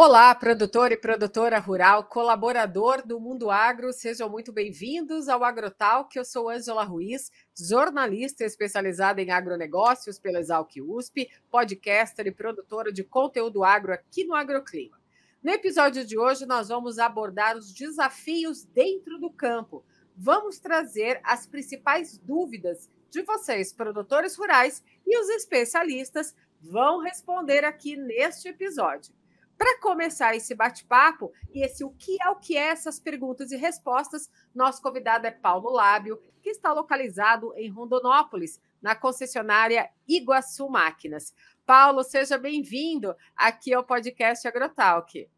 Olá, produtor e produtora rural, colaborador do Mundo Agro, sejam muito bem-vindos ao Agrotalk. Eu sou Ângela Ruiz, jornalista especializada em agronegócios pela Exalc USP, podcaster e produtora de conteúdo agro aqui no Agroclima. No episódio de hoje, nós vamos abordar os desafios dentro do campo. Vamos trazer as principais dúvidas de vocês, produtores rurais, e os especialistas vão responder aqui neste episódio. Para começar esse bate-papo, e esse o que é essas perguntas e respostas, nosso convidado é Paulo Lábio, que está localizado em Rondonópolis, na concessionária Iguaçu Máquinas. Paulo, seja bem-vindo aqui ao podcast Agrotalk.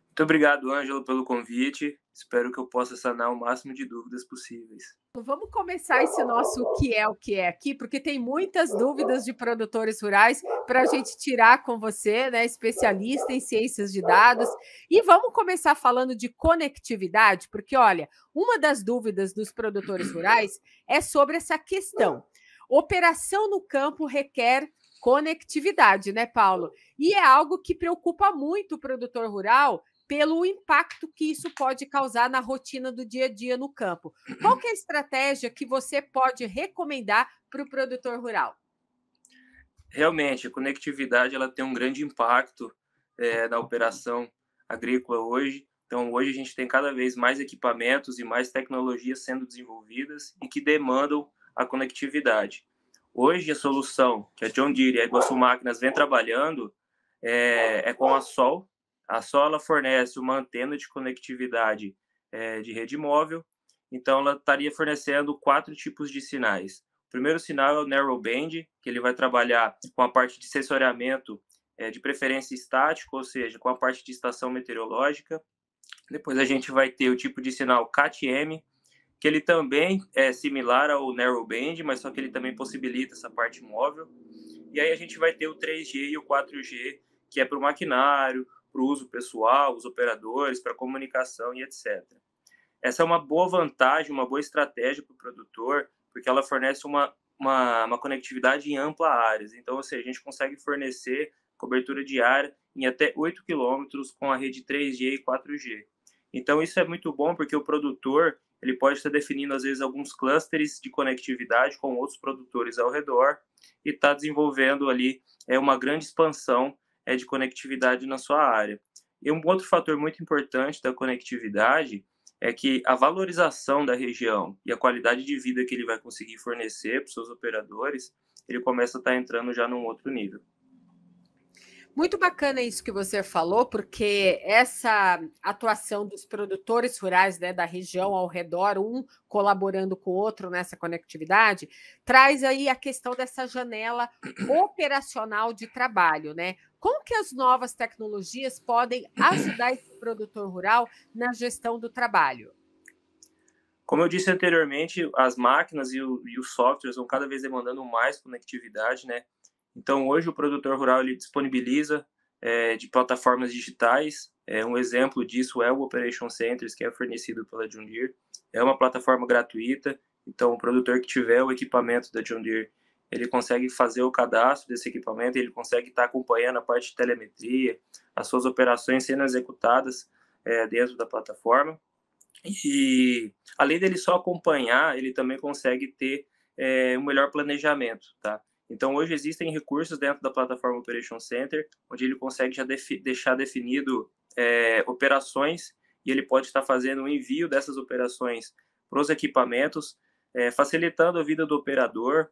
Muito obrigado, Ângelo, pelo convite. Espero que eu possa sanar o máximo de dúvidas possíveis. Vamos começar esse nosso o que é aqui, porque tem muitas dúvidas de produtores rurais para a gente tirar com você, né, especialista em ciências de dados. E vamos começar falando de conectividade, porque, olha, uma das dúvidas dos produtores rurais é sobre essa questão. Operação no campo requer conectividade, né, Paulo? E é algo que preocupa muito o produtor rural, pelo impacto que isso pode causar na rotina do dia a dia no campo. Qual que é a estratégia que você pode recomendar para o produtor rural? Realmente, a conectividade ela tem um grande impacto na operação agrícola hoje. Então, hoje a gente tem cada vez mais equipamentos e mais tecnologias sendo desenvolvidas e que demandam a conectividade. Hoje, a solução que a John Deere e a Iguaçu Máquinas vem trabalhando é com a Sol. A Sol ela fornece uma antena de conectividade de rede móvel, então ela estaria fornecendo 4 tipos de sinais. O primeiro sinal é o Narrowband, que ele vai trabalhar com a parte de sensoriamento de preferência estático, ou seja, com a parte de estação meteorológica. Depois a gente vai ter o tipo de sinal CAT-M, que ele também é similar ao Narrowband, mas só que ele também possibilita essa parte móvel. E aí a gente vai ter o 3G e o 4G, que é para o maquinário, para o uso pessoal, os operadores, para comunicação e etc. Essa é uma boa vantagem, uma boa estratégia para o produtor, porque ela fornece uma conectividade em ampla áreas. Então, ou seja, a gente consegue fornecer cobertura de área em até 8 quilômetros com a rede 3G e 4G. Então, isso é muito bom porque o produtor ele pode estar definindo, às vezes, alguns clusters de conectividade com outros produtores ao redor e está desenvolvendo ali uma grande expansão de conectividade na sua área. E um outro fator muito importante da conectividade é que a valorização da região e a qualidade de vida que ele vai conseguir fornecer para os seus operadores, ele começa a estar entrando já num outro nível. Muito bacana isso que você falou, porque essa atuação dos produtores rurais, né, da região ao redor, um colaborando com o outro nessa conectividade, traz aí a questão dessa janela operacional de trabalho, né? Como que as novas tecnologias podem ajudar esse produtor rural na gestão do trabalho? Como eu disse anteriormente, as máquinas e os softwares vão cada vez demandando mais conectividade, né? Então, hoje o produtor rural ele disponibiliza de plataformas digitais. Um exemplo disso é o Operation Centers, que é fornecido pela John Deere. É uma plataforma gratuita, então o produtor que tiver o equipamento da John Deere, ele consegue fazer o cadastro desse equipamento, ele consegue estar acompanhando a parte de telemetria, as suas operações sendo executadas dentro da plataforma. E além dele só acompanhar, ele também consegue ter um melhor planejamento, tá? Então, hoje existem recursos dentro da plataforma Operation Center, onde ele consegue já deixar definido operações e ele pode estar fazendo o envio dessas operações para os equipamentos, facilitando a vida do operador,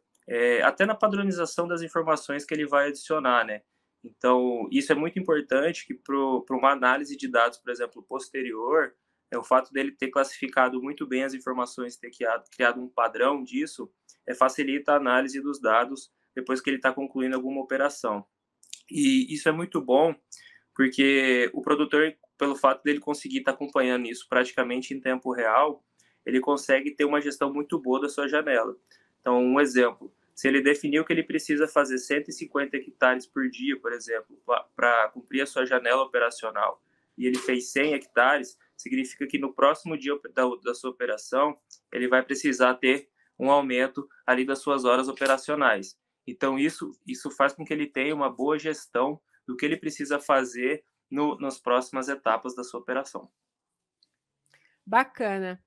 até na padronização das informações que ele vai adicionar, né? Então, isso é muito importante que para uma análise de dados, por exemplo, posterior, o fato dele ter classificado muito bem as informações, ter criado um padrão disso, facilita a análise dos dados depois que ele está concluindo alguma operação. E isso é muito bom, porque o produtor, pelo fato dele conseguir estar acompanhando isso praticamente em tempo real, ele consegue ter uma gestão muito boa da sua janela. Então, um exemplo, se ele definiu que ele precisa fazer 150 hectares por dia, por exemplo, para cumprir a sua janela operacional, e ele fez 100 hectares, significa que no próximo dia da sua operação, ele vai precisar ter um aumento ali das suas horas operacionais. Então, isso faz com que ele tenha uma boa gestão do que ele precisa fazer nas próximas etapas da sua operação. Bacana.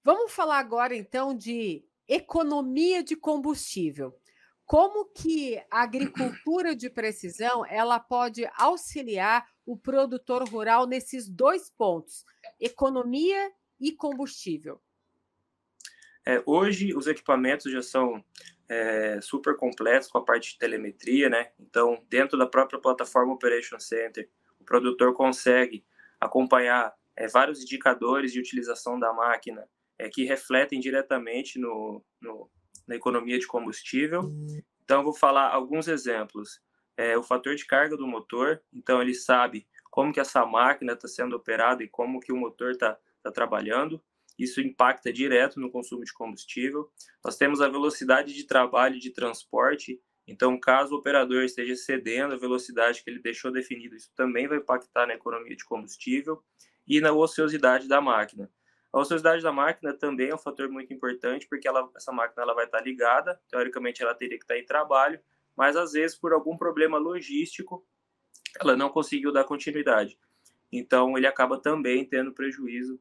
Vamos falar agora, então, de economia de combustível. Como que a agricultura de precisão ela pode auxiliar o produtor rural nesses 2 pontos, economia e combustível? Hoje, os equipamentos já são super completos com a parte de telemetria, né? Então, dentro da própria plataforma Operation Center, o produtor consegue acompanhar vários indicadores de utilização da máquina que refletem diretamente na economia de combustível. Então, eu vou falar alguns exemplos. O fator de carga do motor, então ele sabe como que essa máquina está sendo operada e como que o motor está trabalhando. Isso impacta direto no consumo de combustível. Nós temos a velocidade de trabalho e de transporte, então caso o operador esteja excedendo a velocidade que ele deixou definido, isso também vai impactar na economia de combustível e na ociosidade da máquina. A ociosidade da máquina também é um fator muito importante, porque essa máquina ela vai estar ligada, teoricamente ela teria que estar em trabalho, mas às vezes por algum problema logístico, ela não conseguiu dar continuidade. Então ele acaba também tendo prejuízo,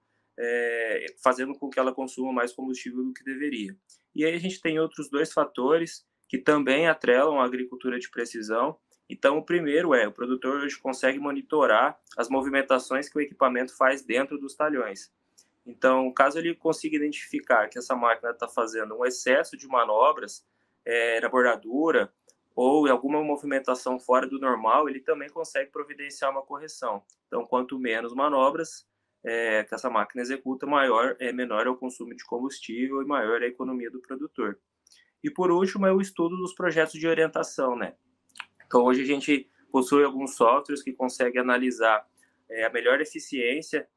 fazendo com que ela consuma mais combustível do que deveria. E aí a gente tem outros 2 fatores que também atrelam a agricultura de precisão. Então, o primeiro o produtor hoje consegue monitorar as movimentações que o equipamento faz dentro dos talhões. Então, caso ele consiga identificar que essa máquina está fazendo um excesso de manobras na bordadura ou em alguma movimentação fora do normal, ele também consegue providenciar uma correção. Então, quanto menos manobras que essa máquina executa, menor é o consumo de combustível e maior é a economia do produtor. E por último é o estudo dos projetos de orientação, né? Então hoje a gente possui alguns softwares que conseguem analisar a melhor eficiência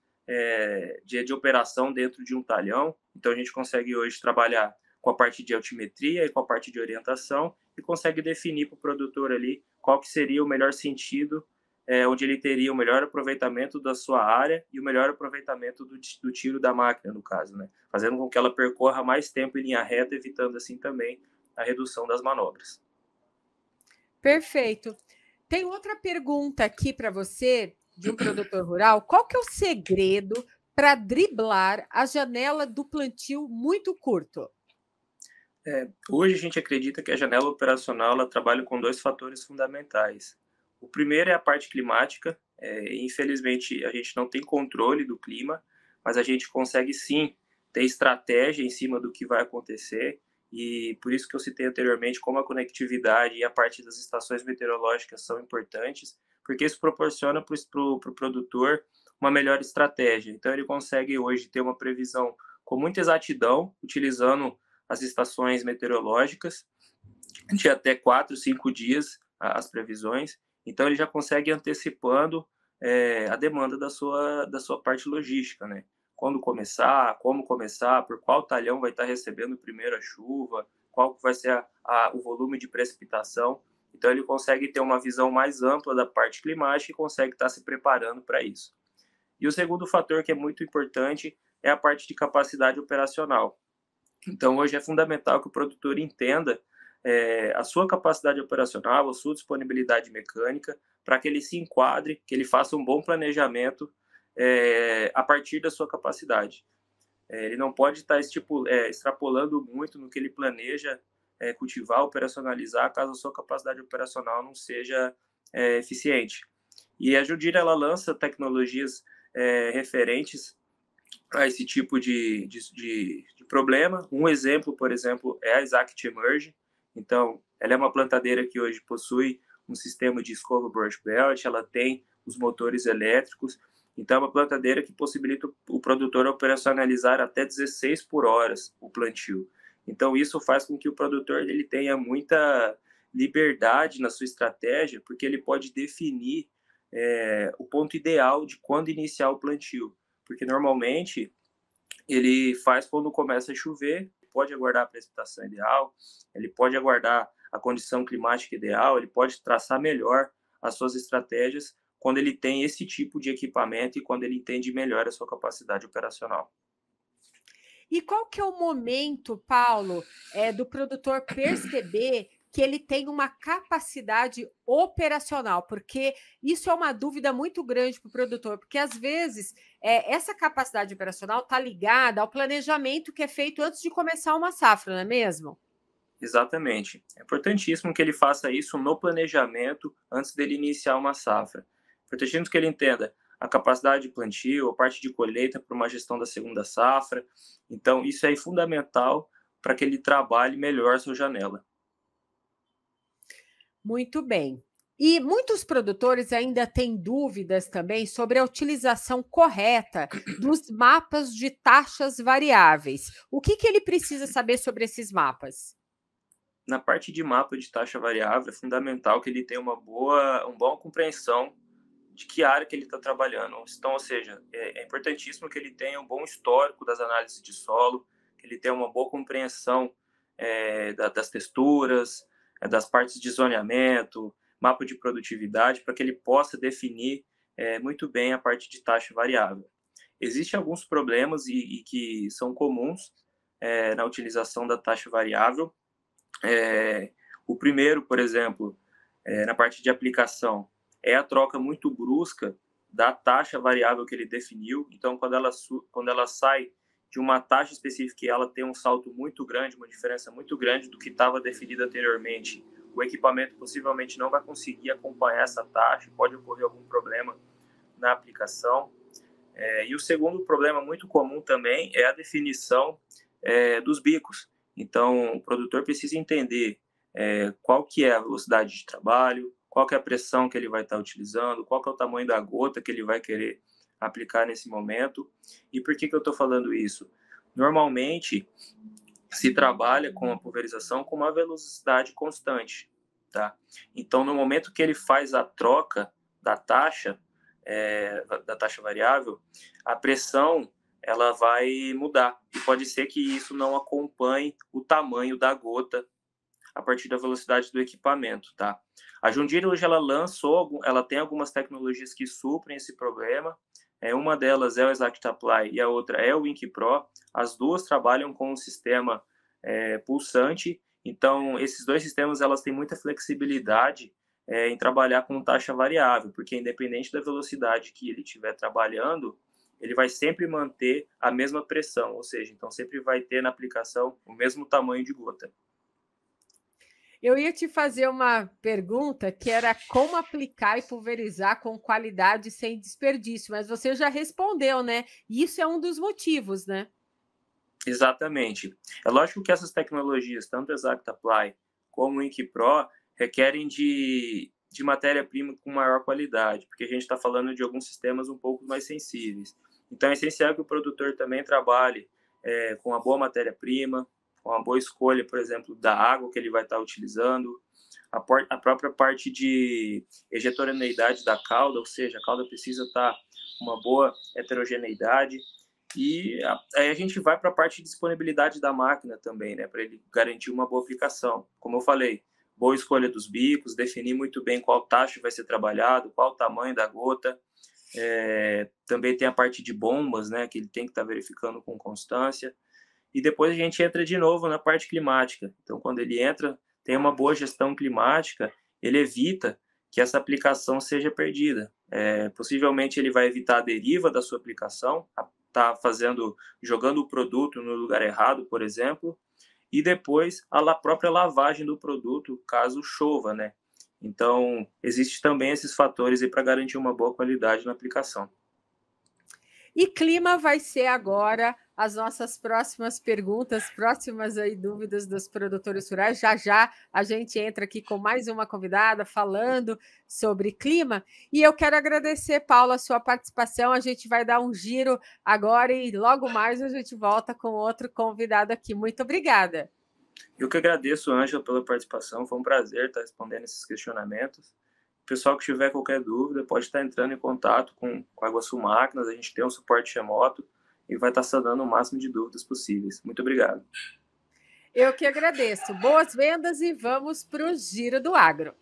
de operação dentro de um talhão. Então a gente consegue hoje trabalhar com a parte de altimetria e com a parte de orientação e consegue definir para o produtor ali qual que seria o melhor sentido, onde ele teria o melhor aproveitamento da sua área e o melhor aproveitamento do tiro da máquina, no caso, né? Fazendo com que ela percorra mais tempo em linha reta, evitando assim também a redução das manobras. Perfeito. Tem outra pergunta aqui para você, de um produtor rural. Qual que é o segredo para driblar a janela do plantio muito curto? Hoje a gente acredita que a janela operacional ela trabalha com 2 fatores fundamentais. O primeiro é a parte climática. Infelizmente, a gente não tem controle do clima, mas a gente consegue sim ter estratégia em cima do que vai acontecer. E por isso que eu citei anteriormente como a conectividade e a parte das estações meteorológicas são importantes, porque isso proporciona para o produtor uma melhor estratégia. Então, ele consegue hoje ter uma previsão com muita exatidão, utilizando as estações meteorológicas, de até 4, 5 dias as previsões. Então, ele já consegue antecipando a demanda da sua parte logística, né? Quando começar, como começar, por qual talhão vai estar recebendo primeiro a chuva, qual vai ser o volume de precipitação. Então, ele consegue ter uma visão mais ampla da parte climática e consegue estar se preparando para isso. E o segundo fator que é muito importante é a parte de capacidade operacional. Então, hoje é fundamental que o produtor entenda a sua capacidade operacional, a sua disponibilidade mecânica, para que ele se enquadre, que ele faça um bom planejamento a partir da sua capacidade. Ele não pode estar extrapolando muito no que ele planeja cultivar, operacionalizar, caso a sua capacidade operacional não seja eficiente. E a Judira ela lança tecnologias referentes a esse tipo de problema. Um exemplo, por exemplo, é a Exact Emerge. Então, ela é uma plantadeira que hoje possui um sistema de escova brush belt, ela tem os motores elétricos. Então, é uma plantadeira que possibilita o produtor operacionalizar até 16 por hora o plantio. Então, isso faz com que o produtor ele tenha muita liberdade na sua estratégia, porque ele pode definir o ponto ideal de quando iniciar o plantio. Porque normalmente ele faz quando começa a chover, pode aguardar a precipitação ideal, ele pode aguardar a condição climática ideal, ele pode traçar melhor as suas estratégias quando ele tem esse tipo de equipamento e quando ele entende melhor a sua capacidade operacional. E qual que é o momento, Paulo, do produtor perceber que ele tem uma capacidade operacional, porque isso é uma dúvida muito grande para o produtor, porque às vezes essa capacidade operacional está ligada ao planejamento que é feito antes de começar uma safra, não é mesmo? Exatamente. É importantíssimo que ele faça isso no planejamento antes dele iniciar uma safra. É importantíssimo que ele entenda a capacidade de plantio, a parte de colheita para uma gestão da segunda safra. Então, isso é fundamental para que ele trabalhe melhor a sua janela. Muito bem. E muitos produtores ainda têm dúvidas também sobre a utilização correta dos mapas de taxas variáveis. O que ele precisa saber sobre esses mapas? Na parte de mapa de taxa variável, é fundamental que ele tenha uma boa compreensão de que área que ele está trabalhando. Então, ou seja, é importantíssimo que ele tenha um bom histórico das análises de solo, que ele tenha uma boa compreensão das texturas, das partes de zoneamento, mapa de produtividade, para que ele possa definir muito bem a parte de taxa variável. Existem alguns problemas e que são comuns na utilização da taxa variável. O primeiro, por exemplo, na parte de aplicação, é a troca muito brusca da taxa variável que ele definiu. Então, quando ela sai de uma taxa específica e ela tem um salto muito grande, uma diferença muito grande do que estava definido anteriormente, o equipamento possivelmente não vai conseguir acompanhar essa taxa, pode ocorrer algum problema na aplicação. E o segundo problema muito comum também é a definição dos bicos. Então, o produtor precisa entender qual que é a velocidade de trabalho, qual que é a pressão que ele vai estar utilizando, qual que é o tamanho da gota que ele vai querer aplicar nesse momento. E por que eu estou falando isso? Normalmente, se trabalha com a pulverização com uma velocidade constante, tá? Então, no momento que ele faz a troca da taxa variável, a pressão ela vai mudar. E pode ser que isso não acompanhe o tamanho da gota a partir da velocidade do equipamento, tá? A John Deere hoje ela tem algumas tecnologias que suprem esse problema. Uma delas é o ExactApply e a outra é o InkPro. As duas trabalham com um sistema pulsante. Então, esses dois sistemas elas têm muita flexibilidade em trabalhar com taxa variável, porque independente da velocidade que ele estiver trabalhando, ele vai sempre manter a mesma pressão, ou seja, então sempre vai ter na aplicação o mesmo tamanho de gota. Eu ia te fazer uma pergunta que era como aplicar e pulverizar com qualidade sem desperdício, mas você já respondeu, né? Isso é um dos motivos, né? Exatamente. É lógico que essas tecnologias, tanto o ExactApply como o InkPro, requerem de matéria-prima com maior qualidade, porque a gente está falando de alguns sistemas um pouco mais sensíveis. Então, é essencial que o produtor também trabalhe com uma boa matéria-prima, com uma boa escolha, por exemplo, da água que ele vai estar utilizando, a própria parte de heterogeneidade da cauda, ou seja, a cauda precisa estar com uma boa heterogeneidade. E aí a gente vai para a parte de disponibilidade da máquina também, né, para ele garantir uma boa aplicação. Como eu falei, boa escolha dos bicos, definir muito bem qual taxa vai ser trabalhado, qual o tamanho da gota. Também tem a parte de bombas, né, que ele tem que estar verificando com constância. E depois a gente entra de novo na parte climática. Então, quando ele entra, tem uma boa gestão climática, ele evita que essa aplicação seja perdida. Possivelmente ele vai evitar a deriva da sua aplicação, tá jogando o produto no lugar errado, por exemplo, e depois a própria lavagem do produto, caso chova, né? Então, existe também esses fatores aí para garantir uma boa qualidade na aplicação. E clima vai ser agora as nossas próximas perguntas, próximas aí dúvidas dos produtores rurais. Já a gente entra aqui com mais uma convidada falando sobre clima. E eu quero agradecer, Paulo, a sua participação. A gente vai dar um giro agora e logo mais a gente volta com outro convidado aqui. Muito obrigada. Eu que agradeço, Ângela, pela participação. Foi um prazer estar respondendo esses questionamentos. O pessoal que tiver qualquer dúvida pode estar entrando em contato com a Iguaçu Máquinas. A gente tem um suporte remoto e vai estar sanando o máximo de dúvidas possíveis. Muito obrigado. Eu que agradeço. Boas vendas e vamos para o Giro do Agro.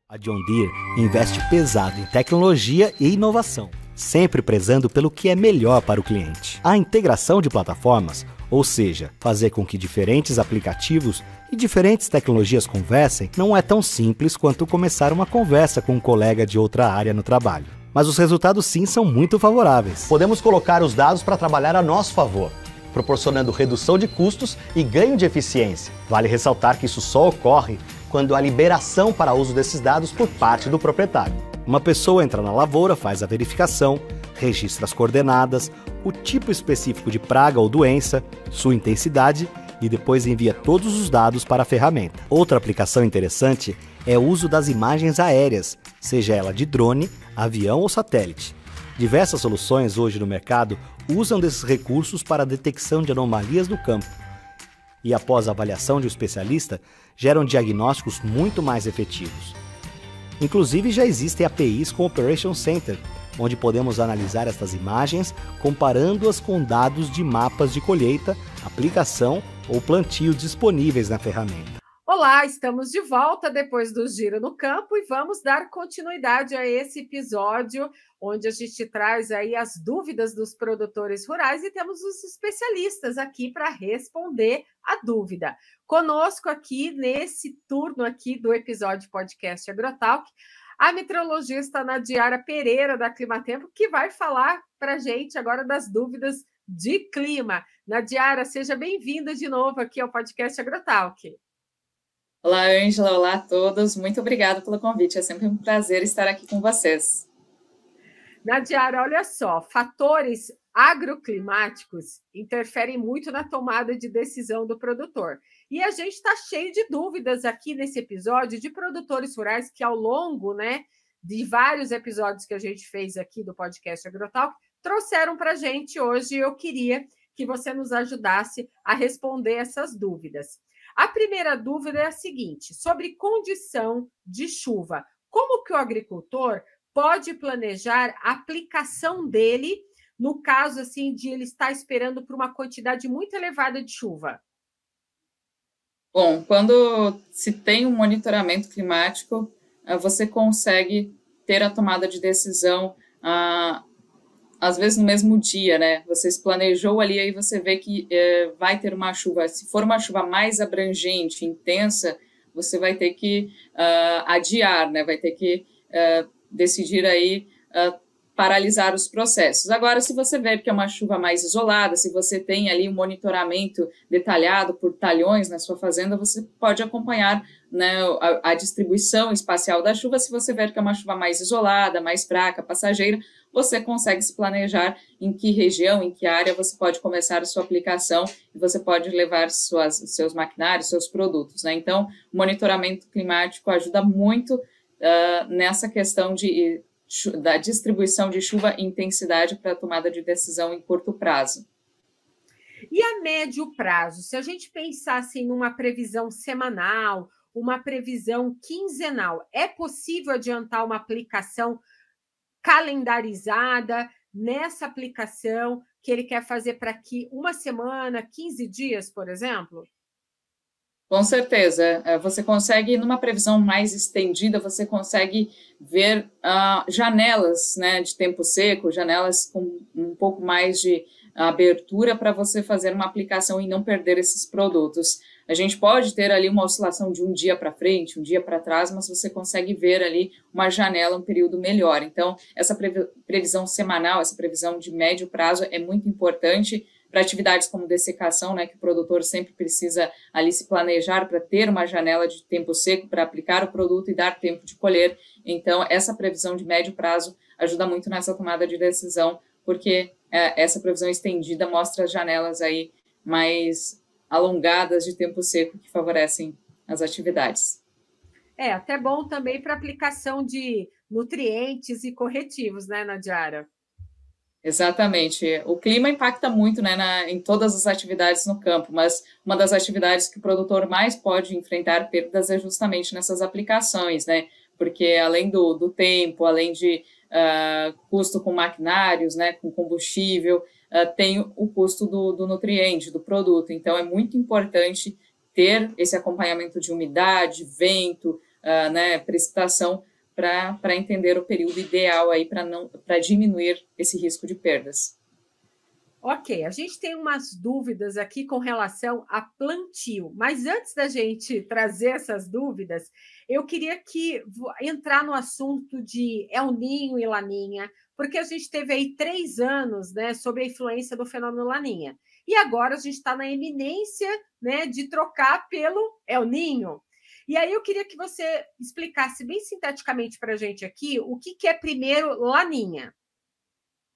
A John Deere investe pesado em tecnologia e inovação. sempre prezando pelo que é melhor para o cliente. A integração de plataformas, ou seja, fazer com que diferentes aplicativos e diferentes tecnologias conversem, não é tão simples quanto começar uma conversa com um colega de outra área no trabalho. Mas os resultados sim são muito favoráveis. Podemos colocar os dados para trabalhar a nosso favor, proporcionando redução de custos e ganho de eficiência. Vale ressaltar que isso só ocorre quando há liberação para uso desses dados por parte do proprietário. Uma pessoa entra na lavoura, faz a verificação, registra as coordenadas, o tipo específico de praga ou doença, sua intensidade e depois envia todos os dados para a ferramenta. Outra aplicação interessante é o uso das imagens aéreas, seja ela de drone, avião ou satélite. Diversas soluções hoje no mercado usam desses recursos para a detecção de anomalias no campo. E após a avaliação de um especialista, geram diagnósticos muito mais efetivos. Inclusive já existem APIs com o Operation Center, onde podemos analisar estas imagens comparando-as com dados de mapas de colheita, aplicação ou plantio disponíveis na ferramenta. Olá, estamos de volta depois do Giro no Campo e vamos dar continuidade a esse episódio onde a gente traz aí as dúvidas dos produtores rurais e temos os especialistas aqui para responder a dúvida. Conosco aqui nesse turno aqui do episódio podcast Agrotalk, a meteorologista Nadiara Pereira da Climatempo, que vai falar para a gente agora das dúvidas de clima. Nadiara, seja bem-vinda de novo aqui ao podcast Agrotalk. Olá, Ângela. Olá a todos. Muito obrigada pelo convite. É sempre um prazer estar aqui com vocês. Nadiara, olha só, fatores agroclimáticos interferem muito na tomada de decisão do produtor. E a gente está cheio de dúvidas aqui nesse episódio de produtores rurais que ao longo, de vários episódios que a gente fez aqui do podcast Agrotalk, trouxeram para a gente hoje. Eu queria que você nos ajudasse a responder essas dúvidas. A primeira dúvida é a seguinte, sobre condição de chuva. Como que o agricultor pode planejar a aplicação dele no caso assim, de ele estar esperando por uma quantidade muito elevada de chuva? Bom, quando se tem um monitoramento climático, você consegue ter a tomada de decisão às vezes no mesmo dia, né? Você se planejou ali, aí você vê que vai ter uma chuva. Se for uma chuva mais abrangente, intensa, você vai ter que adiar, né? Vai ter que decidir aí paralisar os processos. Agora, se você vê que é uma chuva mais isolada, se você tem ali um monitoramento detalhado por talhões na sua fazenda, você pode acompanhar, né, a distribuição espacial da chuva. Se você ver que é uma chuva mais isolada, mais fraca, passageira, você consegue se planejar em que região, em que área você pode começar a sua aplicação e você pode levar seus maquinários, seus produtos, né? Então, o monitoramento climático ajuda muito nessa questão da distribuição de chuva e intensidade para a tomada de decisão em curto prazo. E a médio prazo? Se a gente pensasse em uma previsão semanal, uma previsão quinzenal, é possível adiantar uma aplicação calendarizada nessa aplicação que ele quer fazer para aqui uma semana, 15 dias, por exemplo? Com certeza, você consegue, numa previsão mais estendida, você consegue ver janelas, né, de tempo seco, janelas com um pouco mais de abertura para você fazer uma aplicação e não perder esses produtos. A gente pode ter ali uma oscilação de um dia para frente, um dia para trás, mas você consegue ver ali uma janela, um período melhor. Então, essa previsão semanal, essa previsão de médio prazo é muito importante para atividades como dessecação, né, que o produtor sempre precisa ali se planejar para ter uma janela de tempo seco para aplicar o produto e dar tempo de colher. Então, essa previsão de médio prazo ajuda muito nessa tomada de decisão, porque essa previsão estendida mostra as janelas aí mais alongadas de tempo seco que favorecem as atividades. É até bom também para aplicação de nutrientes e corretivos, né, Nadiara? Exatamente. O clima impacta muito, né, em todas as atividades no campo, mas uma das atividades que o produtor mais pode enfrentar perdas é justamente nessas aplicações, né, porque além do tempo, além de custo com maquinários, né, com combustível, tem o custo do nutriente, do produto. Então, é muito importante ter esse acompanhamento de umidade, vento, né, precipitação, para entender o período ideal aí para diminuir esse risco de perdas. Ok, a gente tem umas dúvidas aqui com relação a plantio, mas antes da gente trazer essas dúvidas, eu queria entrar no assunto de El Niño e Laninha, porque a gente teve aí 3 anos, né, sob a influência do fenômeno Laninha. E agora a gente está na iminência, né, de trocar pelo El Niño. E aí eu queria que você explicasse bem sinteticamente para a gente aqui o que é primeiro Laninha.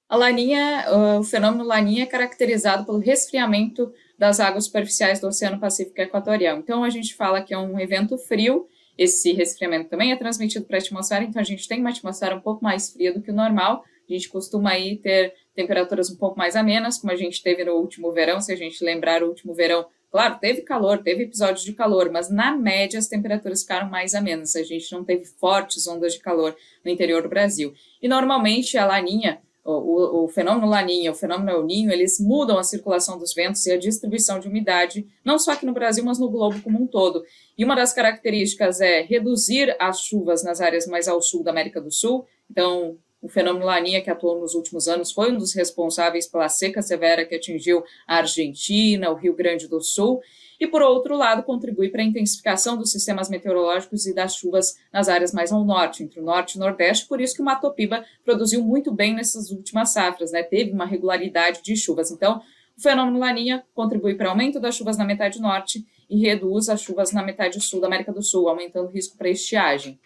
A Laninha, o fenômeno Laninha é caracterizado pelo resfriamento das águas superficiais do Oceano Pacífico Equatorial. Então, a gente fala que é um evento frio, esse resfriamento também é transmitido para a atmosfera, então a gente tem uma atmosfera um pouco mais fria do que o normal, a gente costuma aí ter temperaturas um pouco mais amenas, como a gente teve no último verão, se a gente lembrar o último verão, claro, teve calor, teve episódios de calor, mas na média as temperaturas ficaram mais amenas, a gente não teve fortes ondas de calor no interior do Brasil. E normalmente a Laninha, o fenômeno Laninha, o fenômeno El Niño, eles mudam a circulação dos ventos e a distribuição de umidade, não só aqui no Brasil, mas no globo como um todo. E uma das características é reduzir as chuvas nas áreas mais ao sul da América do Sul. Então, o fenômeno Laninha, que atuou nos últimos anos, foi um dos responsáveis pela seca severa que atingiu a Argentina, o Rio Grande do Sul. E, por outro lado, contribui para a intensificação dos sistemas meteorológicos e das chuvas nas áreas mais ao norte, entre o norte e o nordeste, por isso que o Mato Piba produziu muito bem nessas últimas safras, né? Teve uma regularidade de chuvas. Então, o fenômeno Laninha contribui para o aumento das chuvas na metade norte e reduz as chuvas na metade sul da América do Sul, aumentando o risco para estiagem.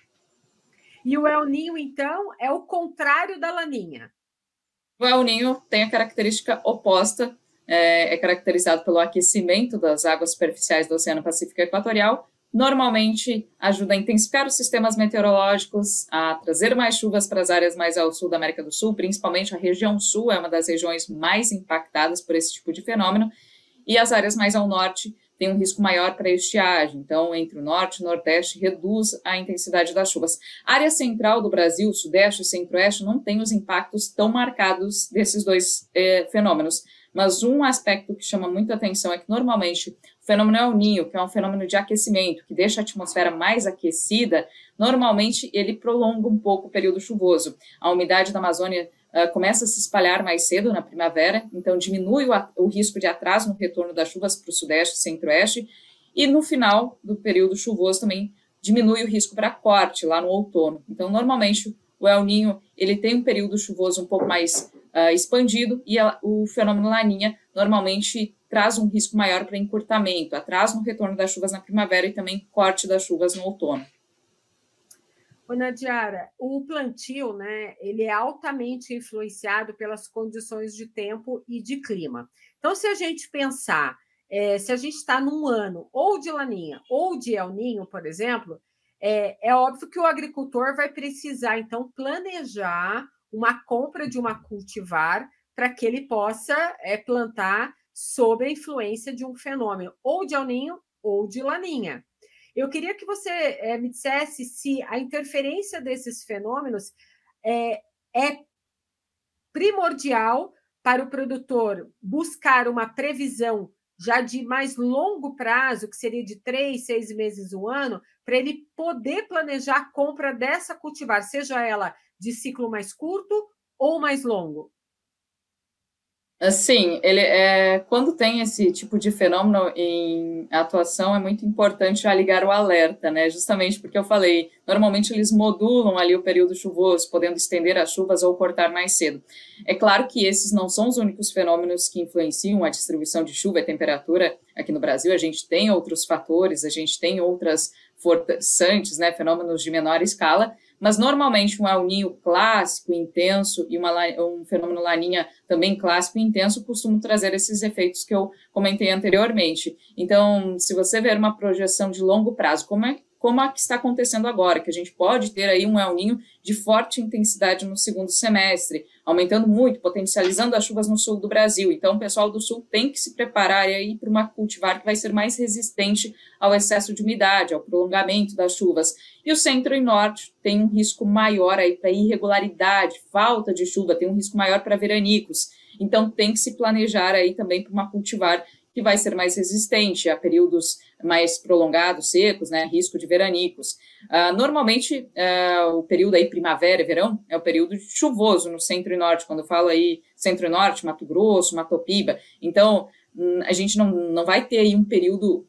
E o El Niño, então, é o contrário da Laninha? O El Niño tem a característica oposta, é caracterizado pelo aquecimento das águas superficiais do Oceano Pacífico Equatorial, normalmente ajuda a intensificar os sistemas meteorológicos, a trazer mais chuvas para as áreas mais ao sul da América do Sul, principalmente a região sul é uma das regiões mais impactadas por esse tipo de fenômeno, e as áreas mais ao norte têm um risco maior para estiagem, então entre o norte e o nordeste reduz a intensidade das chuvas. A área central do Brasil, sudeste e centro-oeste, não tem os impactos tão marcados desses dois fenômenos. Mas um aspecto que chama muita atenção é que, normalmente, o fenômeno El Niño, que é um fenômeno de aquecimento, que deixa a atmosfera mais aquecida, normalmente ele prolonga um pouco o período chuvoso. A umidade da Amazônia começa a se espalhar mais cedo na primavera, então diminui o risco de atraso no retorno das chuvas para o sudeste e centro-oeste, e no final do período chuvoso também diminui o risco para corte lá no outono. Então, normalmente, o El Niño ele tem um período chuvoso um pouco mais expandido e o fenômeno Laninha normalmente traz um risco maior para encurtamento, atraso no retorno das chuvas na primavera e também corte das chuvas no outono. Ô, Nadiara, o plantio, né, ele é altamente influenciado pelas condições de tempo e de clima. Então, se a gente pensar, se a gente está num ano ou de Laninha ou de El Niño, por exemplo, é óbvio que o agricultor vai precisar, então, planejar uma compra de uma cultivar para que ele possa plantar sob a influência de um fenômeno ou de El Niño ou de Laninha. Eu queria que você me dissesse se a interferência desses fenômenos é primordial para o produtor buscar uma previsão já de mais longo prazo, que seria de 3, 6 meses, 1 ano, para ele poder planejar a compra dessa cultivar, seja ela de ciclo mais curto ou mais longo? Sim, quando tem esse tipo de fenômeno em atuação, é muito importante já ligar o alerta, né? Justamente porque eu falei, normalmente eles modulam ali o período chuvoso, podendo estender as chuvas ou cortar mais cedo. É claro que esses não são os únicos fenômenos que influenciam a distribuição de chuva e temperatura aqui no Brasil. A gente tem outros fatores, a gente tem outras forçantes, né? Fenômenos de menor escala, mas normalmente um El Niño clássico, intenso, e um fenômeno Laninha também clássico e intenso costumam trazer esses efeitos que eu comentei anteriormente. Então, se você ver uma projeção de longo prazo, como a que está acontecendo agora, que a gente pode ter aí um El Niño de forte intensidade no segundo semestre, aumentando muito, potencializando as chuvas no sul do Brasil. Então, o pessoal do sul tem que se preparar aí para uma cultivar que vai ser mais resistente ao excesso de umidade, ao prolongamento das chuvas. E o centro e norte tem um risco maior aí para irregularidade, falta de chuva, tem um risco maior para veranicos. Então, tem que se planejar aí também para uma cultivar que vai ser mais resistente a períodos mais prolongados, secos, né, risco de veranicos. Normalmente, o período aí primavera e verão é o período chuvoso no centro e norte, quando eu falo aí centro e norte, Mato Grosso, Mato Piba. Então, a gente não vai ter aí um período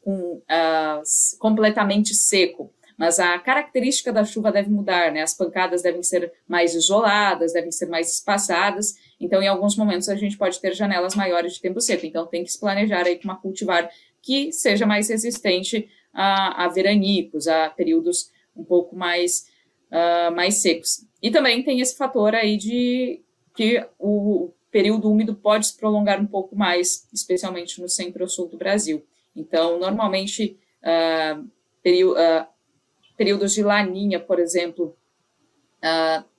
completamente seco, mas a característica da chuva deve mudar, né? As pancadas devem ser mais isoladas, devem ser mais espaçadas, então em alguns momentos a gente pode ter janelas maiores de tempo seco, então tem que se planejar aí com uma cultivar que seja mais resistente a veranicos, a períodos um pouco mais secos. E também tem esse fator aí de que o período úmido pode se prolongar um pouco mais, especialmente no centro-sul do Brasil. Então, normalmente, períodos de laninha, por exemplo,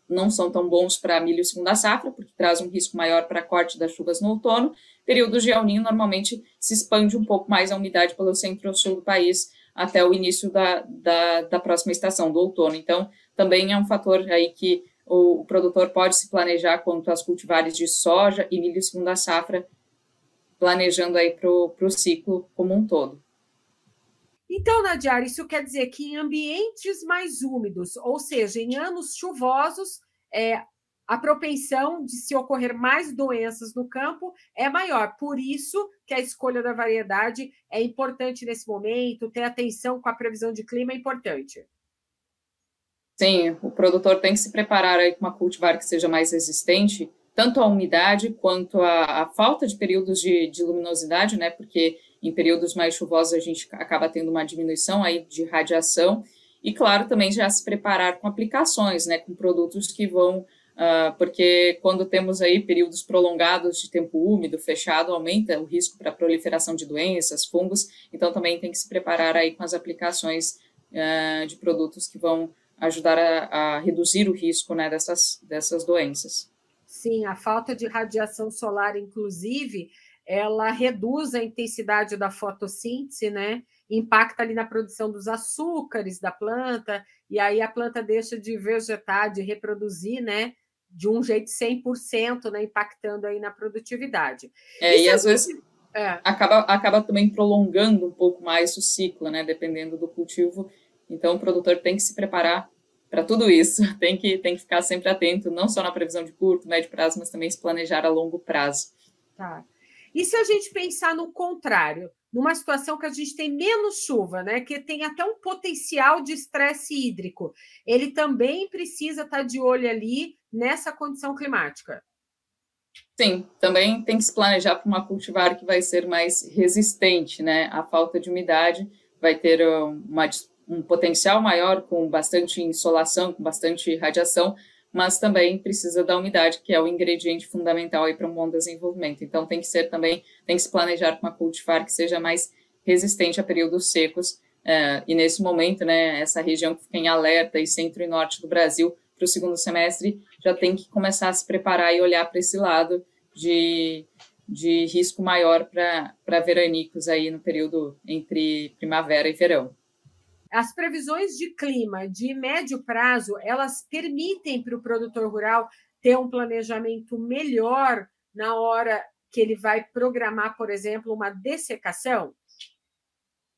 não são tão bons para milho segunda safra, porque traz um risco maior para corte das chuvas no outono. Períodos de El Niño, normalmente, se expande um pouco mais a umidade pelo centro-sul do país até o início da próxima estação, do outono. Então, também é um fator aí que o produtor pode se planejar quanto às cultivares de soja e milho segunda safra, planejando aí para o ciclo como um todo. Então, Nadiara, isso quer dizer que em ambientes mais úmidos, ou seja, em anos chuvosos, a propensão de se ocorrer mais doenças no campo é maior. Por isso que a escolha da variedade é importante nesse momento, ter atenção com a previsão de clima é importante. Sim, o produtor tem que se preparar aí com uma cultivar que seja mais resistente, tanto à umidade quanto à falta de períodos de luminosidade, né? Porque em períodos mais chuvosos a gente acaba tendo uma diminuição aí de radiação. E, claro, também já se preparar com aplicações, né? Com produtos que vão... porque quando temos aí períodos prolongados de tempo úmido, fechado, aumenta o risco para a proliferação de doenças, fungos. Então, também tem que se preparar aí com as aplicações de produtos que vão ajudar a reduzir o risco, né, dessas doenças. Sim, a falta de radiação solar, inclusive, ela reduz a intensidade da fotossíntese, né? Impacta ali na produção dos açúcares da planta, e aí a planta deixa de vegetar, de reproduzir, né? De um jeito 100%, né? Impactando aí na produtividade. E às vezes acaba também prolongando um pouco mais o ciclo, né? Dependendo do cultivo. Então, o produtor tem que se preparar para tudo isso, tem que ficar sempre atento, não só na previsão de curto, médio prazo, mas também se planejar a longo prazo. Tá. E se a gente pensar no contrário, numa situação que a gente tem menos chuva, né, que tem até um potencial de estresse hídrico, ele também precisa estar de olho ali nessa condição climática? Sim, também tem que se planejar para uma cultivar que vai ser mais resistente, né, à falta de umidade, vai ter um potencial maior, com bastante insolação, com bastante radiação, mas também precisa da umidade, que é o ingrediente fundamental aí para um bom desenvolvimento. Então, tem que se planejar com uma cultivar que seja mais resistente a períodos secos, e nesse momento, né, essa região que fica em alerta, e centro e norte do Brasil, para o segundo semestre, já tem que começar a se preparar e olhar para esse lado de risco maior para veranicos aí no período entre primavera e verão. As previsões de clima de médio prazo, elas permitem para o produtor rural ter um planejamento melhor na hora que ele vai programar, por exemplo, uma dessecação?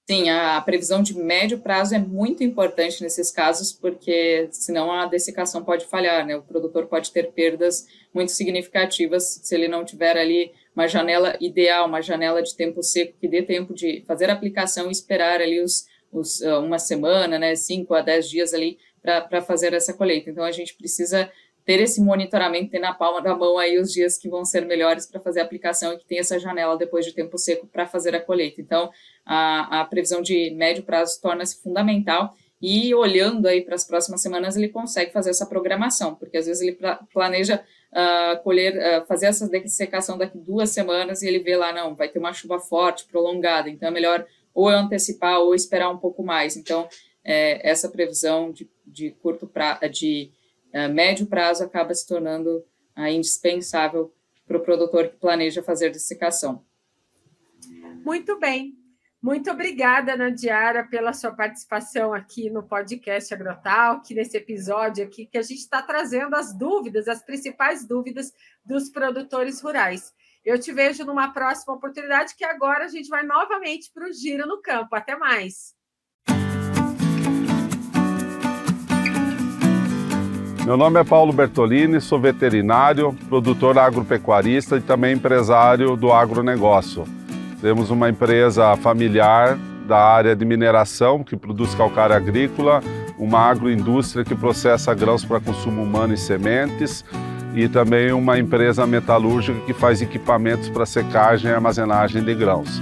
Sim, a previsão de médio prazo é muito importante nesses casos, porque senão a dessecação pode falhar, né? O produtor pode ter perdas muito significativas se ele não tiver ali uma janela ideal, uma janela de tempo seco que dê tempo de fazer a aplicação e esperar ali uma semana, né, 5 a 10 dias ali para fazer essa colheita. Então, a gente precisa ter esse monitoramento, ter na palma da mão aí os dias que vão ser melhores para fazer a aplicação e que tem essa janela depois de tempo seco para fazer a colheita. Então, a previsão de médio prazo torna-se fundamental e olhando aí para as próximas semanas ele consegue fazer essa programação, porque às vezes ele planeja fazer essa dessecação daqui 2 semanas e ele vê lá, não, vai ter uma chuva forte, prolongada, então é melhor ou antecipar ou esperar um pouco mais. Então, essa previsão de curto prazo, médio prazo acaba se tornando indispensável para o produtor que planeja fazer dessecação. Muito bem. Muito obrigada, Nadiara, pela sua participação aqui no podcast Agrotalk, nesse episódio aqui que a gente está trazendo as principais dúvidas dos produtores rurais. Eu te vejo numa próxima oportunidade, que agora a gente vai novamente para o Giro no Campo. Até mais. Meu nome é Paulo Bertolini, sou veterinário, produtor agropecuarista e também empresário do agronegócio. Temos uma empresa familiar da área de mineração que produz calcário agrícola, uma agroindústria que processa grãos para consumo humano e sementes e também uma empresa metalúrgica que faz equipamentos para secagem e armazenagem de grãos.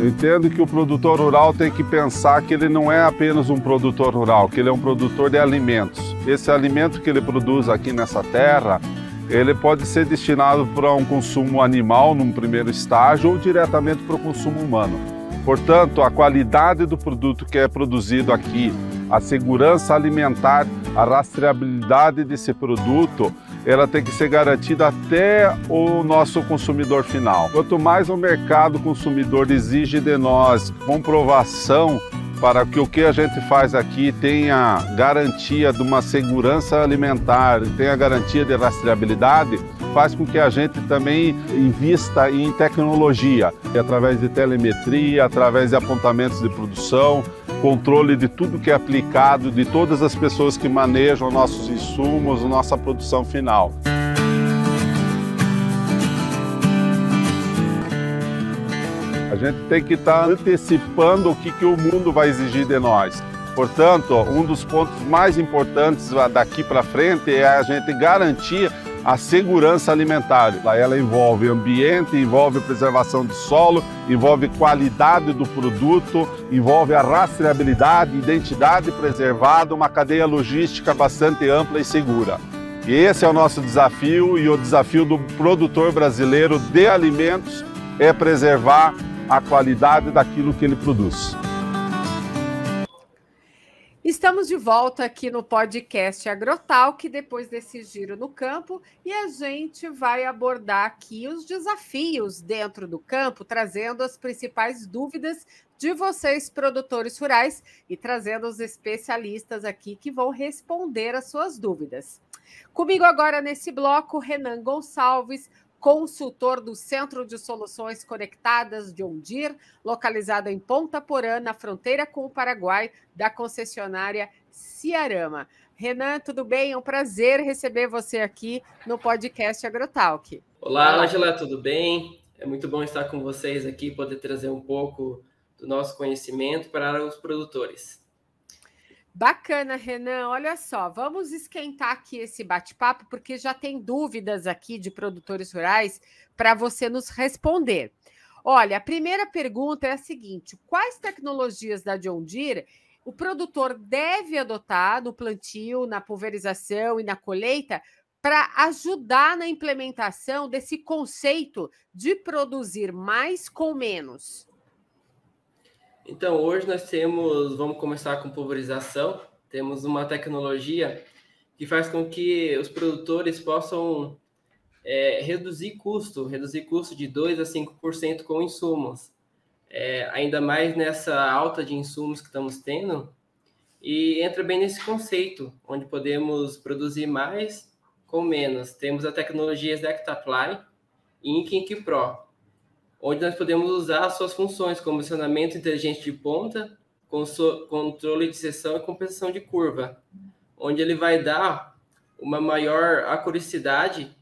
Eu entendo que o produtor rural tem que pensar que ele não é apenas um produtor rural, que ele é um produtor de alimentos. Esse alimento que ele produz aqui nessa terra, ele pode ser destinado para um consumo animal num primeiro estágio ou diretamente para o consumo humano. Portanto, a qualidade do produto que é produzido aqui, a segurança alimentar, a rastreabilidade desse produto, ela tem que ser garantida até o nosso consumidor final. Quanto mais o mercado consumidor exige de nós comprovação para que o que a gente faz aqui tenha garantia de uma segurança alimentar, tenha garantia de rastreabilidade, faz com que a gente também invista em tecnologia, através de telemetria, através de apontamentos de produção, controle de tudo que é aplicado, de todas as pessoas que manejam nossos insumos, nossa produção final. A gente tem que estar antecipando o que o mundo vai exigir de nós. Portanto, um dos pontos mais importantes daqui para frente é a gente garantir a segurança alimentar. Ela envolve ambiente, envolve preservação de solo, envolve qualidade do produto, envolve a rastreabilidade, identidade preservada, uma cadeia logística bastante ampla e segura. E esse é o nosso desafio, e o desafio do produtor brasileiro de alimentos é preservar a qualidade daquilo que ele produz. Estamos de volta aqui no podcast Agrotalk, depois desse giro no campo, e a gente vai abordar aqui os desafios dentro do campo, trazendo as principais dúvidas de vocês, produtores rurais, e trazendo os especialistas aqui que vão responder as suas dúvidas. Comigo agora nesse bloco, Renan Gonçalves, consultor do Centro de Soluções Conectadas John Deere, localizado em Ponta Porã, na fronteira com o Paraguai, da concessionária Ciarama. Renan, tudo bem? É um prazer receber você aqui no podcast Agrotalk. Olá, Ângela, tudo bem? É muito bom estar com vocês aqui, poder trazer um pouco do nosso conhecimento para os produtores. Bacana, Renan. Olha só, vamos esquentar aqui esse bate-papo, porque já tem dúvidas aqui de produtores rurais para você nos responder. Olha, a primeira pergunta é a seguinte: quais tecnologias da John Deere o produtor deve adotar no plantio, na pulverização e na colheita para ajudar na implementação desse conceito de produzir mais com menos? Então, hoje vamos começar com pulverização. Temos uma tecnologia que faz com que os produtores possam reduzir custo de 2% a 5% com insumos. Ainda mais nessa alta de insumos que estamos tendo, e entra bem nesse conceito, onde podemos produzir mais com menos. Temos a tecnologia Exactaply e InKink Pro, onde nós podemos usar suas funções como acionamento inteligente de ponta, controle de seção e compensação de curva, onde ele vai dar uma maior acuracidade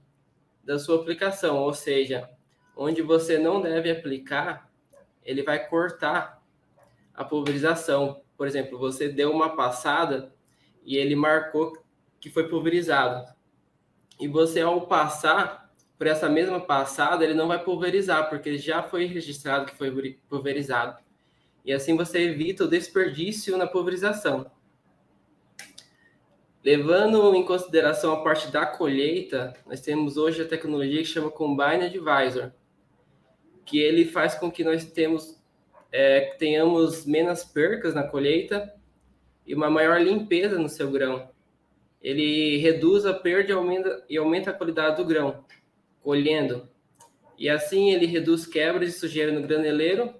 da sua aplicação, ou seja, onde você não deve aplicar, ele vai cortar a pulverização. Por exemplo, você deu uma passada e ele marcou que foi pulverizado. E você, ao passar por essa mesma passada, ele não vai pulverizar, porque já foi registrado que foi pulverizado. E assim você evita o desperdício na pulverização. Levando em consideração a parte da colheita, nós temos hoje a tecnologia que chama Combine Advisor, que ele faz com que nós tenhamos menos percas na colheita e uma maior limpeza no seu grão. Ele reduz a perda e aumenta a qualidade do grão, colhendo. E assim ele reduz quebras de sujeira no graneleiro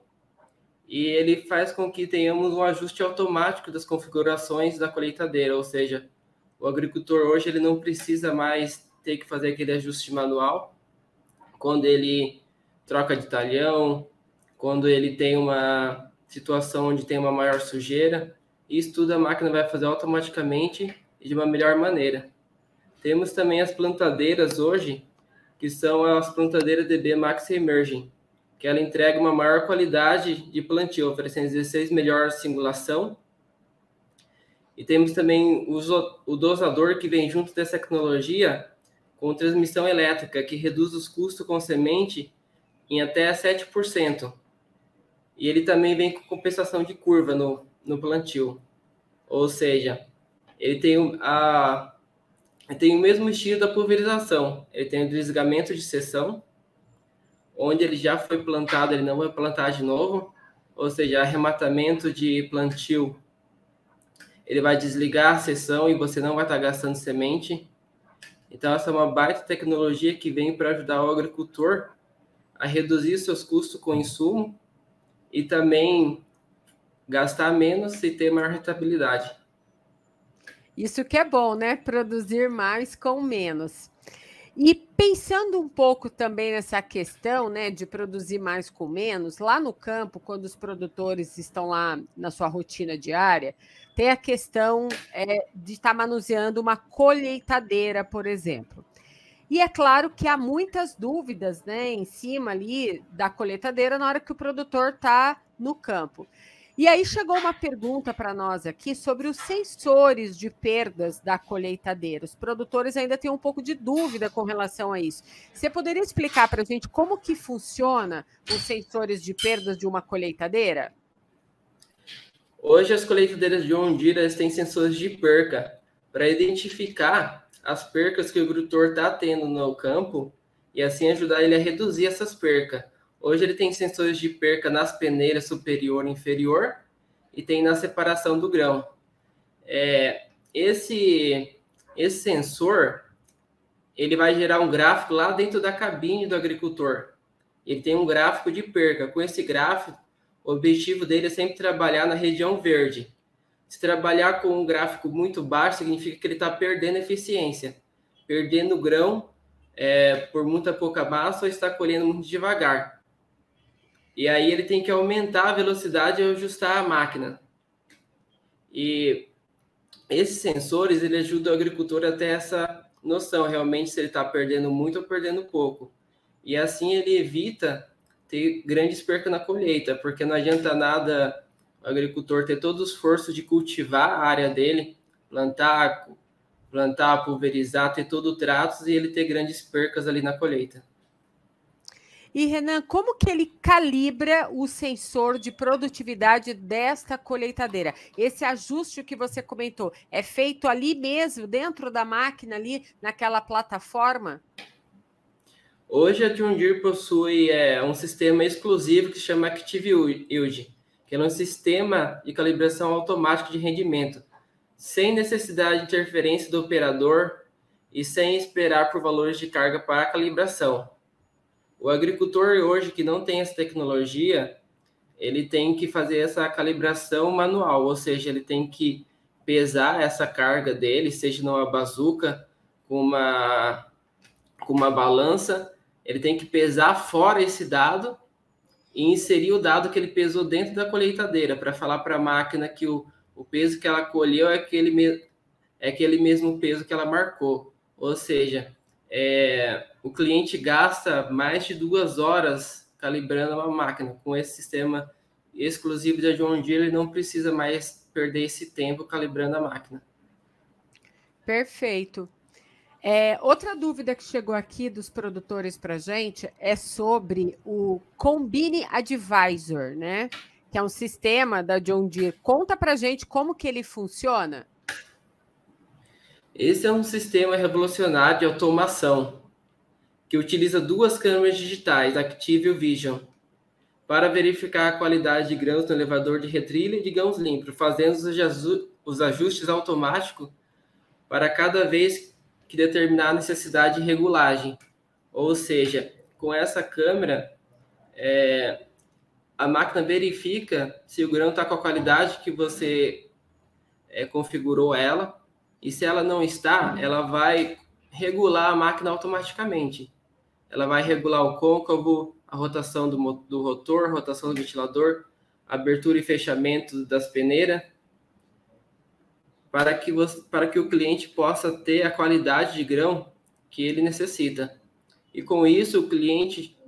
e ele faz com que tenhamos um ajuste automático das configurações da colheitadeira, ou seja, o agricultor hoje ele não precisa mais ter que fazer aquele ajuste manual, quando ele troca de talhão, quando ele tem uma situação onde tem uma maior sujeira, isso tudo a máquina vai fazer automaticamente e de uma melhor maneira. Temos também as plantadeiras hoje, que são as plantadeiras DB Max Emerging, que ela entrega uma maior qualidade de plantio, oferecendo 16 melhor singulação. E temos também o dosador que vem junto dessa tecnologia com transmissão elétrica, que reduz os custos com semente em até 7%. E ele também vem com compensação de curva no plantio. Ou seja, ele tem o mesmo estilo da pulverização. Ele tem o desligamento de seção, onde ele já foi plantado, ele não vai plantar de novo. Ou seja, arrematamento de plantio, ele vai desligar a seção e você não vai estar gastando semente. Então, essa é uma baita tecnologia que vem para ajudar o agricultor a reduzir seus custos com insumo e também gastar menos e ter maior rentabilidade. Isso que é bom, né? Produzir mais com menos. E pensando um pouco também nessa questão, né, de produzir mais com menos, lá no campo, quando os produtores estão lá na sua rotina diária, tem a questão de estar manuseando uma colheitadeira, por exemplo. E é claro que há muitas dúvidas, né, em cima ali da colheitadeira na hora que o produtor está no campo. E aí chegou uma pergunta para nós aqui sobre os sensores de perdas da colheitadeira. Os produtores ainda têm um pouco de dúvida com relação a isso. Você poderia explicar para a gente como que funciona os sensores de perdas de uma colheitadeira? Hoje as colheitadeiras de John Deere têm sensores de perca para identificar as percas que o agricultor está tendo no campo e assim ajudar ele a reduzir essas percas. Hoje ele tem sensores de perca nas peneiras superior e inferior e tem na separação do grão. Esse sensor, ele vai gerar um gráfico lá dentro da cabine do agricultor. Ele tem um gráfico de perca. Com esse gráfico, o objetivo dele é sempre trabalhar na região verde. Se trabalhar com um gráfico muito baixo, significa que ele está perdendo eficiência, perdendo grão por muita pouca massa ou está colhendo muito devagar. E aí ele tem que aumentar a velocidade e ajustar a máquina. E esses sensores, ele ajudam o agricultor a ter essa noção, realmente, se ele está perdendo muito ou perdendo pouco. E assim ele evita ter grandes percas na colheita, porque não adianta nada o agricultor ter todo o esforço de cultivar a área dele, plantar, pulverizar, ter todo o trato e ele ter grandes percas ali na colheita. E, Renan, como que ele calibra o sensor de produtividade desta colheitadeira? Esse ajuste que você comentou, é feito ali mesmo, dentro da máquina, ali naquela plataforma? Hoje a John Deere possui um sistema exclusivo que se chama Active Yield, que é um sistema de calibração automático de rendimento, sem necessidade de interferência do operador e sem esperar por valores de carga para a calibração. O agricultor hoje que não tem essa tecnologia, ele tem que fazer essa calibração manual, ou seja, ele tem que pesar essa carga dele, seja numa bazuca, com uma balança, ele tem que pesar fora esse dado e inserir o dado que ele pesou dentro da colheitadeira, para falar para a máquina que o peso que ela colheu é aquele mesmo peso que ela marcou. Ou seja, o cliente gasta mais de 2 horas calibrando uma máquina. Com esse sistema exclusivo da John Deere, ele não precisa mais perder esse tempo calibrando a máquina. Perfeito. Outra dúvida que chegou aqui dos produtores para a gente é sobre o Combine Advisor, né? Que é um sistema da John Deere. Conta para a gente como que ele funciona. Esse é um sistema revolucionário de automação que utiliza 2 câmeras digitais, Active Vision, para verificar a qualidade de grãos no elevador de retrilha e de grãos limpos, fazendo os ajustes automáticos para cada vez que determinar a necessidade de regulagem. Ou seja, com essa câmera, a máquina verifica se o grão está com a qualidade que você configurou ela, e se ela não está, ela vai regular a máquina automaticamente. Ela vai regular o côncavo, a rotação do rotor, a rotação do ventilador, abertura e fechamento das peneiras, para que o cliente possa ter a qualidade de grão que ele necessita. E com isso, o cliente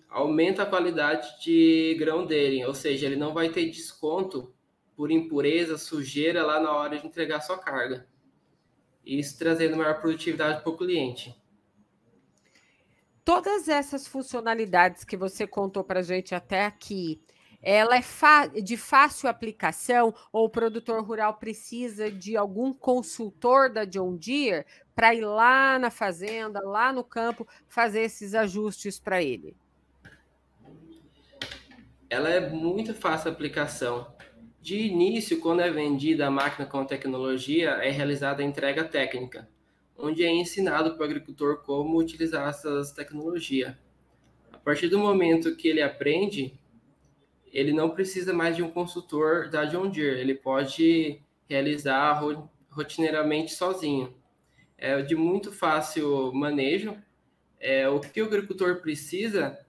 aumenta a qualidade de grão dele, ou seja, ele não vai ter desconto por impureza, sujeira lá na hora de entregar sua carga. Isso trazendo maior produtividade para o cliente. Todas essas funcionalidades que você contou para a gente até aqui, ela é de fácil aplicação ou o produtor rural precisa de algum consultor da John Deere para ir lá na fazenda, lá no campo, fazer esses ajustes para ele? Ela é muito fácil a aplicação. De início, quando é vendida a máquina com tecnologia, é realizada a entrega técnica, onde é ensinado para o agricultor como utilizar essas tecnologias. A partir do momento que ele aprende, ele não precisa mais de um consultor da John Deere, ele pode realizar rotineiramente sozinho. É de muito fácil manejo. O que o agricultor precisa,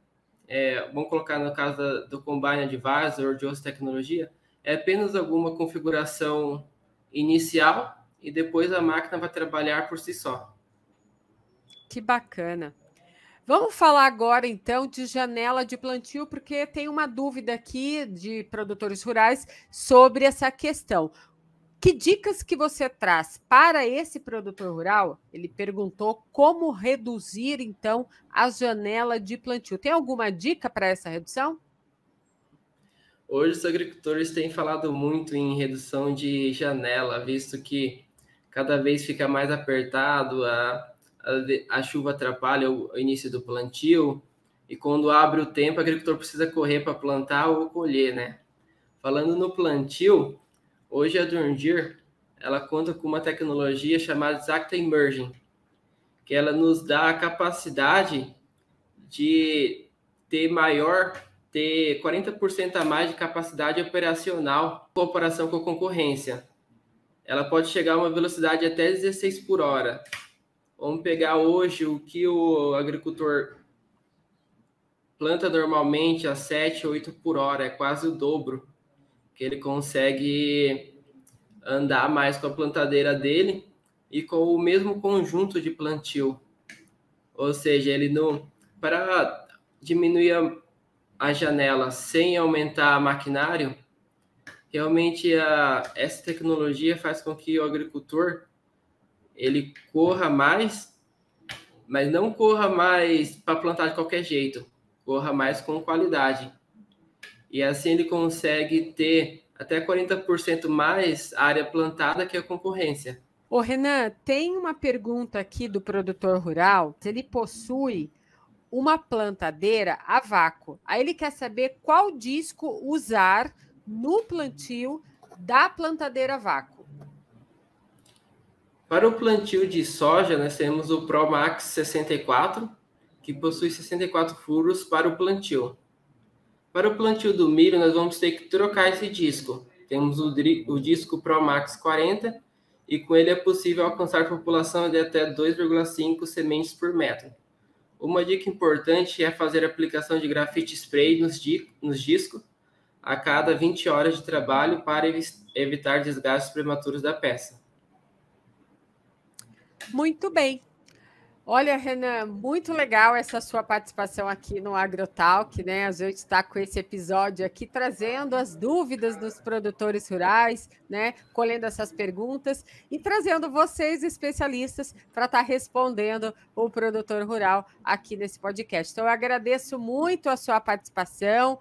vamos colocar no caso do Combine Advisor ou de outra tecnologia, é apenas alguma configuração inicial e depois a máquina vai trabalhar por si só. Que bacana. Vamos falar agora, então, de janela de plantio, porque tem uma dúvida aqui de produtores rurais sobre essa questão. Que dicas que você traz para esse produtor rural? Ele perguntou como reduzir, então, a janela de plantio. Tem alguma dica para essa redução? Hoje os agricultores têm falado muito em redução de janela, visto que cada vez fica mais apertado, a chuva atrapalha o início do plantio, e quando abre o tempo, o agricultor precisa correr para plantar ou colher, né? Falando no plantio, hoje a John Deere, ela conta com uma tecnologia chamada Exacta Immersion, que ela nos dá a capacidade de ter 40% a mais de capacidade operacional em comparação com a concorrência. Ela pode chegar a uma velocidade até 16 por hora. Vamos pegar hoje o que o agricultor planta normalmente a 7, 8 por hora, é quase o dobro, que ele consegue andar mais com a plantadeira dele e com o mesmo conjunto de plantio. Ou seja, ele não, para diminuir a janela sem aumentar o maquinário, realmente essa tecnologia faz com que o agricultor ele corra mais, mas não corra mais para plantar de qualquer jeito, corra mais com qualidade. E assim ele consegue ter até 40% mais área plantada que a concorrência. Ô Renan, tem uma pergunta aqui do produtor rural, ele possui uma plantadeira a vácuo. Aí ele quer saber qual disco usar no plantio da plantadeira a vácuo. Para o plantio de soja, nós temos o ProMax 64, que possui 64 furos para o plantio. Para o plantio do milho, nós vamos ter que trocar esse disco. Temos o disco ProMax 40, e com ele é possível alcançar população de até 2,5 sementes por metro. Uma dica importante é fazer a aplicação de grafite spray nos discos a cada 20 horas de trabalho para evitar desgastes prematuros da peça. Muito bem. Olha, Renan, muito legal essa sua participação aqui no AgroTalk, né? A gente está com esse episódio aqui trazendo as dúvidas dos produtores rurais, né? Colhendo essas perguntas e trazendo vocês, especialistas, para estar respondendo o produtor rural aqui nesse podcast. Então, eu agradeço muito a sua participação.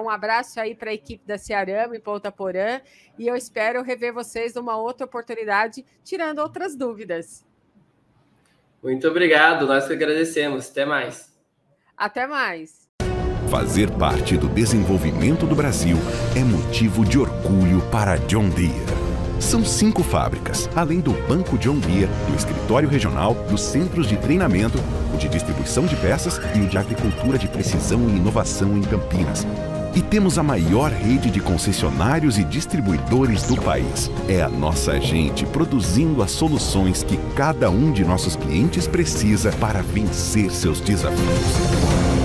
Um abraço aí para a equipe da Cearama em Ponta Porã e eu espero rever vocês numa outra oportunidade, tirando outras dúvidas. Muito obrigado, nós que agradecemos. Até mais. Até mais. Fazer parte do desenvolvimento do Brasil é motivo de orgulho para a John Deere. São 5 fábricas, além do Banco John Deere, do Escritório Regional, dos Centros de Treinamento, o de Distribuição de Peças e o de Agricultura de Precisão e Inovação em Campinas. E temos a maior rede de concessionários e distribuidores do país. É a nossa gente produzindo as soluções que cada um de nossos clientes precisa para vencer seus desafios.